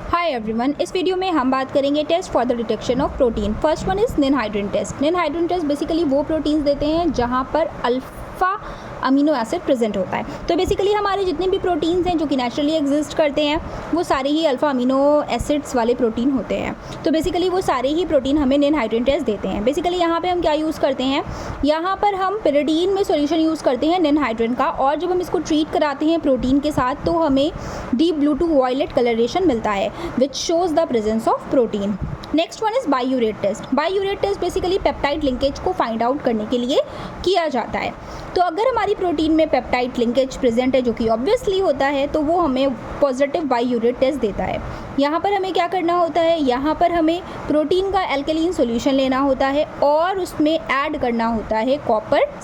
Hi everyone, इस video में हम बात करेंगे test for the detection of protein. First one is ninhydrin test. Ninhydrin test basically वो प्रोटीन्स देते हैं जहाँ पर अल्फ़ा अमीनो एसिड प्रेजेंट होता है। तो बेसिकली हमारे जितने भी प्रोटीन्स हैं जो कि नेचुरली एग्जिस्ट करते हैं वो सारे ही अल्फ़ा अमीनो एसिड्स वाले प्रोटीन होते हैं। तो बेसिकली वो सारे ही प्रोटीन हमें निनहाइड्रिन टेस्ट देते हैं। बेसिकली यहाँ पे हम क्या यूज़ करते हैं, यहाँ पर हम pyridine में सॉल्यूशन यूज़ करते हैं निनहाइड्रिन का, और जब हम इसको ट्रीट कराते हैं प्रोटीन के साथ तो हमें deep blue to violet coloration मिलता है which shows the presence of protein. Next one is biuret test. Biuret test basically peptide linkage को फाइंड आउट करने के लिए किया जाता है। तो अगर हमारी प्रोटीन में पेप्टाइड लिंकेज प्रेजेंट है, जो कि ऑब्वियसली होता है, तो वो हमें पॉजिटिव बायूरेट टेस्ट देता है। यहाँ पर हमें क्या करना होता है, यहाँ पर हमें प्रोटीन का एल्कलीन सॉल्यूशन लेना होता है और उसमें ऐड करना होता है कॉपर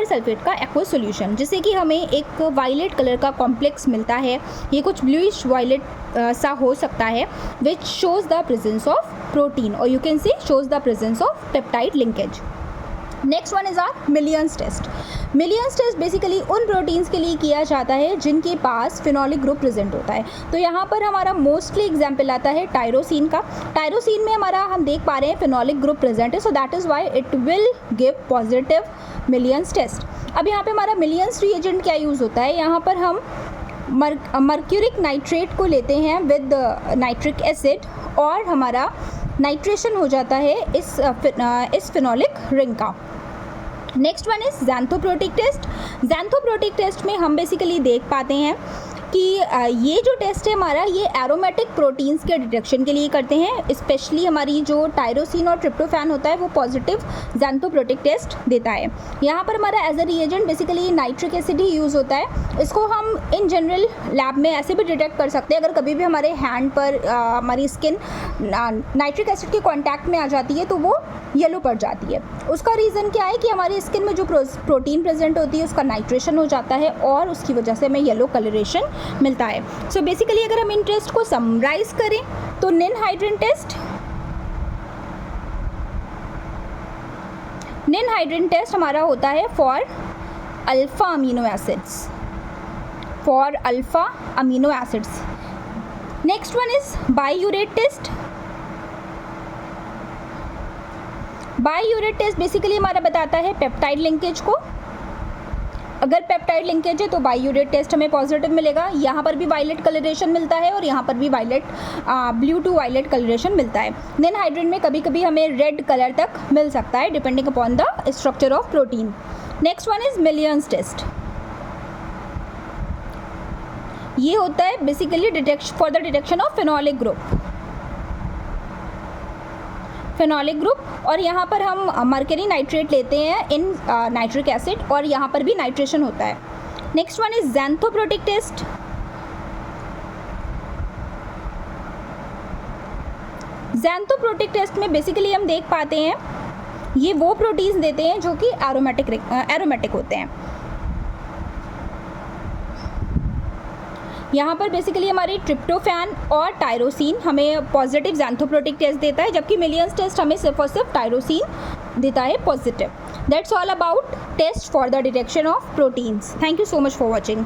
सल्फेट का एक्वस सॉल्यूशन, जिससे कि हमें एक वायलेट कलर का कॉम्प्लेक्स मिलता है। ये कुछ ब्लूइश वायलेट सा हो सकता है which shows the presence of protein, और you can see shows the presence of peptide linkage. Next one is are Millon's test. Millon's test basically उन प्रोटीन्स के लिए किया जाता है जिनके पास फिनोलिक ग्रुप प्रेजेंट होता है। तो यहाँ पर हमारा मोस्टली एग्जाम्पल आता है टायरोसिन का। टायरोसिन में हमारा हम देख पा रहे हैं फिनोलिक ग्रुप प्रेजेंट है, so that is why it will give positive Millon's test. अब यहाँ पे हमारा मिलियंस रिएजेंट क्या यूज़ होता है, यहाँ पर हम मर्क्यूरिक नाइट्रेट को लेते हैं विद नाइट्रिक एसिड और हमारा नाइट्रेशन हो जाता है इस फिनोलिक रिंग का। Next one is xanthoproteic test. Xanthoproteic test में हम बेसिकली देख पाते हैं कि ये जो टेस्ट है हमारा, ये एरोमेटिक प्रोटीन्स के डिटेक्शन के लिए करते हैं। स्पेशली हमारी जो टायरोसिन और ट्रिप्टोफैन होता है वो पॉजिटिव ज़ैंथोप्रोटिक टेस्ट देता है। यहाँ पर हमारा as a reagent basically nitric acid ही यूज़ होता है। इसको हम इन जनरल लैब में ऐसे भी डिटेक्ट कर सकते हैं, अगर कभी भी हमारे हैंड पर हमारी स्किन नाइट्रिक एसिड के कॉन्टैक्ट में आ जाती है तो वो येलो पड़ जाती है। उसका रीज़न क्या है कि हमारी स्किन में जो प्रोटीन प्रेजेंट होती है उसका नाइट्रेशन हो जाता है और उसकी वजह से हमें येलो कलरेशन मिलता है। सो बेसिकली अगर हम इन टेस्ट को समराइज करें तो निनहाइड्रिन टेस्ट हमारा होता है for alpha amino acids. Next one is biuret test. Biuret test basically हमारा बताता है पेप्टाइड लिंकेज को। अगर पेप्टाइड लिंकेज है तो बायूरेट टेस्ट हमें पॉजिटिव मिलेगा। यहाँ पर भी वायलेट कलरेशन मिलता है और यहाँ पर भी ब्लू टू वायलेट कलरेशन मिलता है। निनहाइड्रिन में कभी कभी हमें रेड कलर तक मिल सकता है depending upon the structure of protein. Next one is Millon's test. ये होता है basically for the detection of phenolic group, और यहाँ पर हम मर्करी नाइट्रेट लेते हैं इन नाइट्रिक एसिड और यहाँ पर भी नाइट्रेशन होता है। Next one is xanthoproteic test. Xanthoproteic test में बेसिकली हम देख पाते हैं ये वो प्रोटीन्स देते हैं जो कि एरोमेटिक होते हैं। यहाँ पर बेसिकली हमारी ट्रिप्टोफैन और टायरोसिन हमें पॉजिटिव ज़ैंथोप्रोटिक टेस्ट देता है, जबकि मिलियंस टेस्ट हमें सिर्फ और सिर्फ टायरोसिन देता है positive. That's all about test for the detection of proteins. Thank you so much for watching.